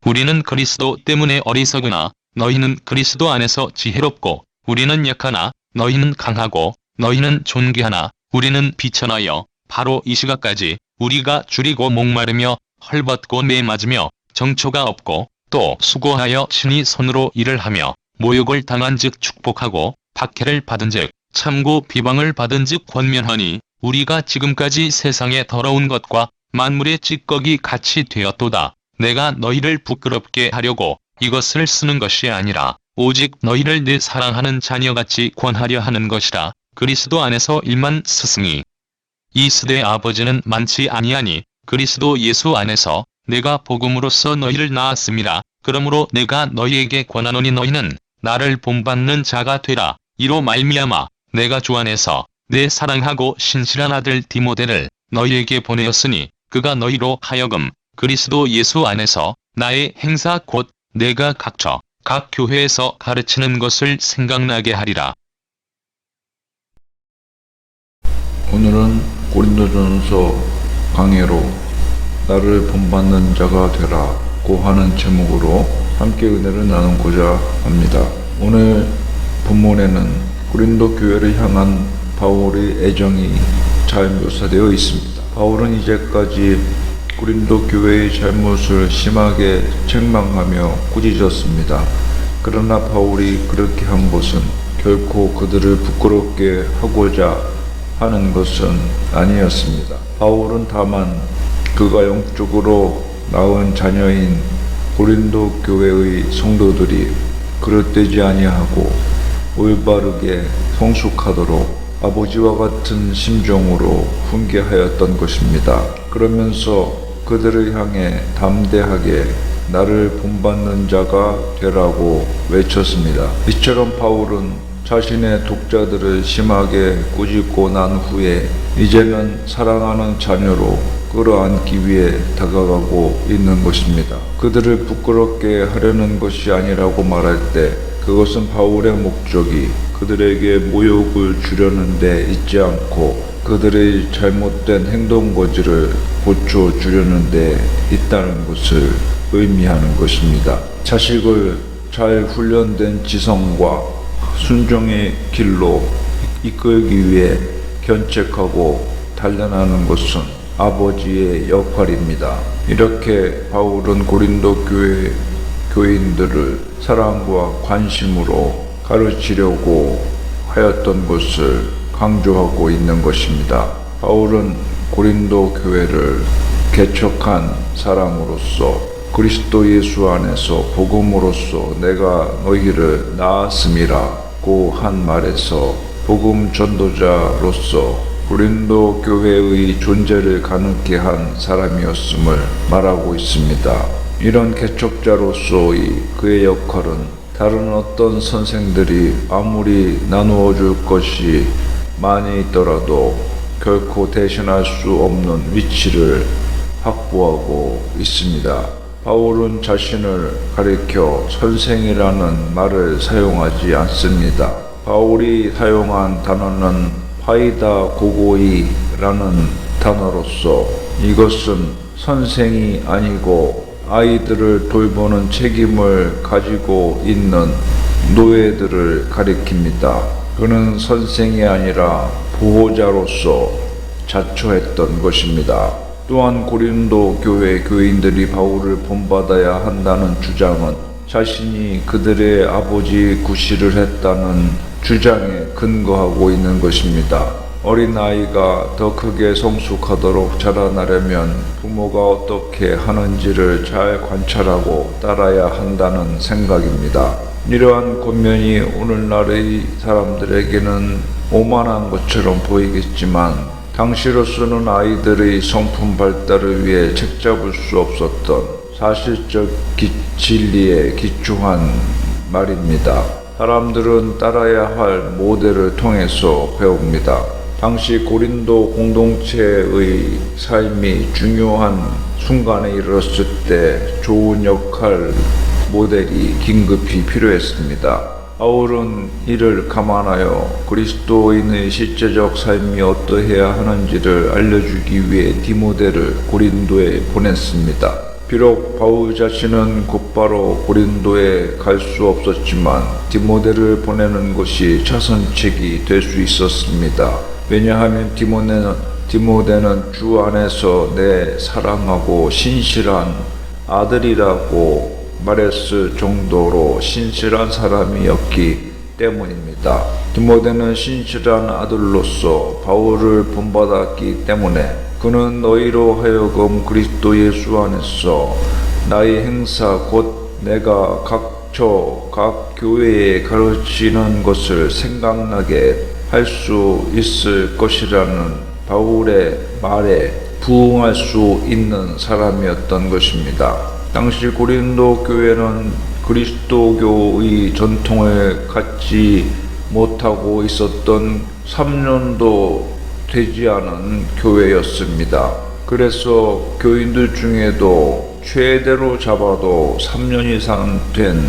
우리는 그리스도 때문에 어리석으나 너희는 그리스도 안에서 지혜롭고, 우리는 약하나 너희는 강하고, 너희는 존귀하나 우리는 비천하여, 바로 이 시각까지 우리가 줄이고 목마르며 헐벗고 매맞으며 정처가 없고, 또 수고하여 친히 손으로 일을 하며 모욕을 당한즉 축복하고, 박해를 받은즉 참고 비방을 받은즉 권면하니, 우리가 지금까지 세상의 더러운 것과 만물의 찌꺼기 같이 되었도다. 내가 너희를 부끄럽게 하려고 이것을 쓰는 것이 아니라 오직 너희를 내 사랑하는 자녀같이 권하려 하는 것이라. 그리스도 안에서 일만 스승이 이 세대의 아버지는 많지 아니하니, 그리스도 예수 안에서 내가 복음으로써 너희를 낳았음이라. 그러므로 내가 너희에게 권하노니 너희는 나를 본받는 자가 되라. 이로 말미암아 내가 주 안에서 내 사랑하고 신실한 아들 디모데를 너희에게 보내었으니, 그가 너희로 하여금 그리스도 예수 안에서 나의 행사 곧 내가 각처 각 교회에서 가르치는 것을 생각나게 하리라. 오늘은 고린도전서 강해로 나를 본받는 자가 되라고 하는 제목으로 함께 은혜를 나누고자 합니다. 오늘 본문에는 고린도 교회를 향한 바울의 애정이 잘 묘사되어 있습니다. 바울은 이제까지 고린도 교회의 잘못을 심하게 책망하며 꾸짖었습니다. 그러나 바울이 그렇게 한 것은 결코 그들을 부끄럽게 하고자 하는 것은 아니었습니다. 바울은 다만 그가 영적으로 낳은 자녀인 고린도 교회의 성도들이 그릇되지 아니하고 올바르게 성숙하도록 아버지와 같은 심정으로 훈계하였던 것입니다. 그러면서 그들을 향해 담대하게 나를 본받는 자가 되라고 외쳤습니다. 이처럼 바울은 자신의 독자들을 심하게 꾸짖고 난 후에 이제는 사랑하는 자녀로 끌어안기 위해 다가가고 있는 것입니다. 그들을 부끄럽게 하려는 것이 아니라고 말할 때 그것은 바울의 목적이 그들에게 모욕을 주려는 데 있지 않고 그들의 잘못된 행동거지를 고쳐주려는 데 있다는 것을 의미하는 것입니다. 자식을 잘 훈련된 지성과 순종의 길로 이끌기 위해 견책하고 단련하는 것은 아버지의 역할입니다. 이렇게 바울은 고린도 교회 교인들을 사랑과 관심으로 가르치려고 하였던 것을 강조하고 있는 것입니다. 바울은 고린도 교회를 개척한 사람으로서 그리스도 예수 안에서 복음으로써 내가 너희를 낳았음이라고 한 말에서 복음 전도자로서 고린도 교회의 존재를 가능케 한 사람이었음을 말하고 있습니다. 이런 개척자로서의 그의 역할은 다른 어떤 선생들이 아무리 나누어 줄 것이 많이 있더라도 결코 대신할 수 없는 위치를 확보하고 있습니다. 바울은 자신을 가리켜 선생이라는 말을 사용하지 않습니다. 바울이 사용한 단어는 파이다 고고이라는 단어로서 이것은 선생이 아니고 아이들을 돌보는 책임을 가지고 있는 노예들을 가리킵니다. 그는 선생이 아니라 보호자로서 자처했던 것입니다. 또한 고린도 교회 교인들이 바울을 본받아야 한다는 주장은 자신이 그들의 아버지 구실을 했다는 주장에 근거하고 있는 것입니다. 어린아이가 더 크게 성숙하도록 자라나려면 부모가 어떻게 하는지를 잘 관찰하고 따라야 한다는 생각입니다. 이러한 권면이 오늘날의 사람들에게는 오만한 것처럼 보이겠지만 당시로서는 아이들의 성품 발달을 위해 책잡을 수 없었던 사실적 진리에 기초한 말입니다. 사람들은 따라야 할 모델을 통해서 배웁니다. 당시 고린도 공동체의 삶이 중요한 순간에 이르렀을 때 좋은 역할 모델이 긴급히 필요했습니다. 바울은 이를 감안하여 그리스도인의 실제적 삶이 어떠해야 하는지를 알려주기 위해 디모데를 고린도에 보냈습니다. 비록 바울 자신은 곧바로 고린도에 갈 수 없었지만 디모데를 보내는 것이 차선책이 될 수 있었습니다. 왜냐하면 디모데는 주 안에서 내 사랑하고 신실한 아들이라고 말했을 정도로 신실한 사람이었기 때문입니다. 디모데는 신실한 아들로서 바울을 본받았기 때문에 그는 너희로 하여금 그리스도 예수 안에서 나의 행사 곧 내가 각 교회에 가르치는 것을 생각나게 할 수 있을 것이라는 바울의 말에 부응할 수 있는 사람이었던 것입니다. 당시 고린도 교회는 그리스도교의 전통을 갖지 못하고 있었던 3년도 되지 않은 교회였습니다. 그래서 교인들 중에도 최대로 잡아도 3년 이상 된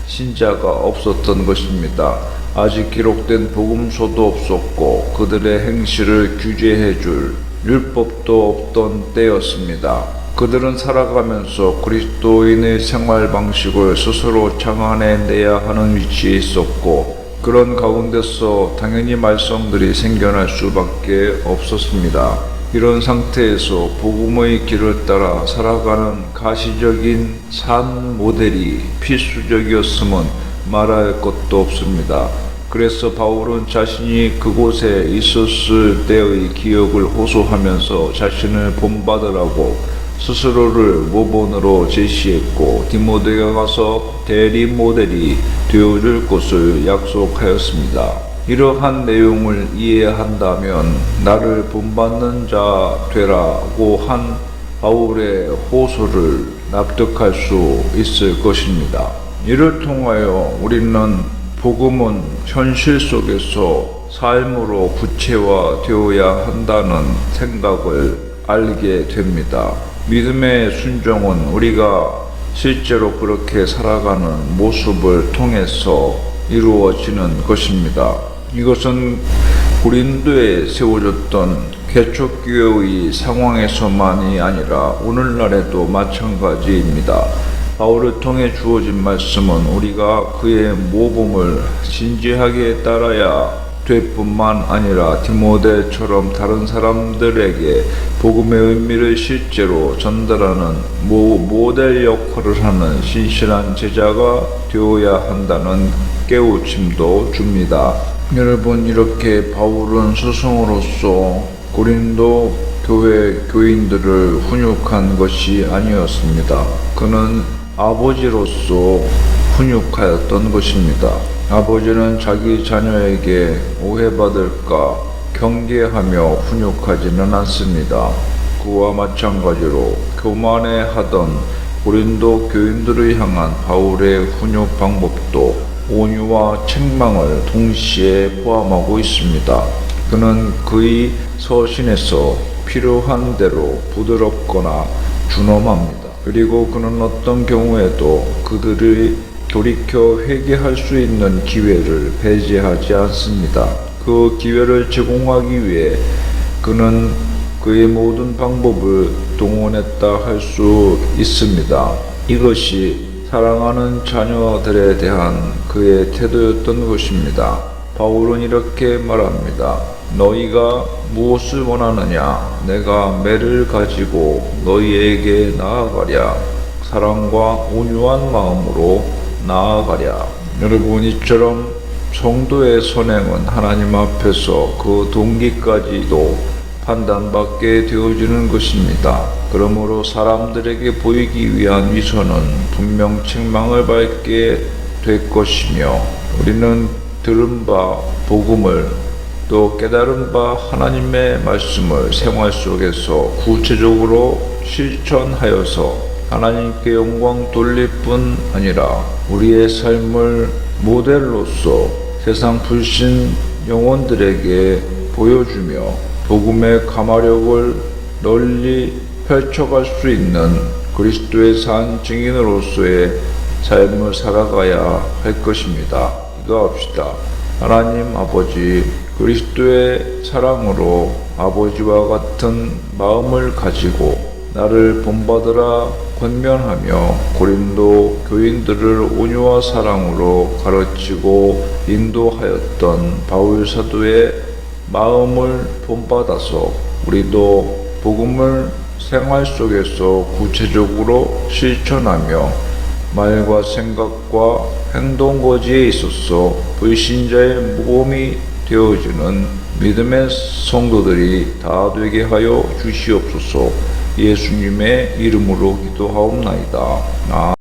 신자가 없었던 것입니다. 아직 기록된 복음서도 없었고 그들의 행실을 규제해줄 율법도 없던 때였습니다. 그들은 살아가면서 그리스도인의 생활 방식을 스스로 창안해내야 하는 위치에 있었고 그런 가운데서 당연히 말썽들이 생겨날 수밖에 없었습니다. 이런 상태에서 복음의 길을 따라 살아가는 가시적인 삶 모델이 필수적이었음은 말할 것도 없습니다. 그래서 바울은 자신이 그곳에 있었을 때의 기억을 호소하면서 자신을 본받으라고 스스로를 모본으로 제시했고 디모데가 가서 대리 모델이 되어줄 것을 약속하였습니다. 이러한 내용을 이해한다면 나를 본받는 자 되라고 한 바울의 호소를 납득할 수 있을 것입니다. 이를 통하여 우리는 복음은 현실 속에서 삶으로 구체화되어야 한다는 생각을 알게 됩니다. 믿음의 순종은 우리가 실제로 그렇게 살아가는 모습을 통해서 이루어지는 것입니다. 이것은 고린도에 세워졌던 개척교회의 상황에서만이 아니라 오늘날에도 마찬가지입니다. 바울을 통해 주어진 말씀은 우리가 그의 모범을 진지하게 따라야 될 뿐만 아니라 디모데처럼 다른 사람들에게 복음의 의미를 실제로 전달하는 모델 역할을 하는 신실한 제자가 되어야 한다는 깨우침도 줍니다. 여러분, 이렇게 바울은 스승으로서 고린도 교회 교인들을 훈육한 것이 아니었습니다. 그는 아버지로서 훈육하였던 것입니다. 아버지는 자기 자녀에게 오해받을까 경계하며 훈육하지는 않습니다. 그와 마찬가지로 교만해하던 고린도 교인들을 향한 바울의 훈육 방법도 온유와 책망을 동시에 포함하고 있습니다. 그는 그의 서신에서 필요한 대로 부드럽거나 준엄합니다. 그리고 그는 어떤 경우에도 그들의 돌이켜 회개할 수 있는 기회를 배제하지 않습니다. 그 기회를 제공하기 위해 그는 그의 모든 방법을 동원했다 할 수 있습니다. 이것이 사랑하는 자녀들에 대한 그의 태도였던 것입니다. 바울은 이렇게 말합니다. 너희가 무엇을 원하느냐? 내가 매를 가지고 너희에게 나아가랴. 사랑과 온유한 마음으로 나아가랴. 여러분, 이처럼 성도의 선행은 하나님 앞에서 그 동기까지도 판단받게 되어지는 것입니다. 그러므로 사람들에게 보이기 위한 위선은 분명 책망을 받게 될 것이며 우리는 들은 바 복음을 또 깨달은 바 하나님의 말씀을 생활 속에서 구체적으로 실천하여서 하나님께 영광 돌릴 뿐 아니라 우리의 삶을 모델로서 세상 불신 영혼들에게 보여주며 복음의 가마력을 널리 펼쳐갈 수 있는 그리스도의 산 증인으로서의 삶을 살아가야 할 것입니다. 기도합시다. 하나님 아버지, 그리스도의 사랑으로 아버지와 같은 마음을 가지고 나를 본받으라 권면하며 고린도 교인들을 온유와 사랑으로 가르치고 인도하였던 바울 사도의 마음을 본받아서 우리도 복음을 생활 속에서 구체적으로 실천하며 말과 생각과 행동 거지에 있어서 불신자의 모범이 되어주는 믿음의 성도들이 다 되게 하여 주시옵소서. 예수님의 이름으로 기도하옵나이다.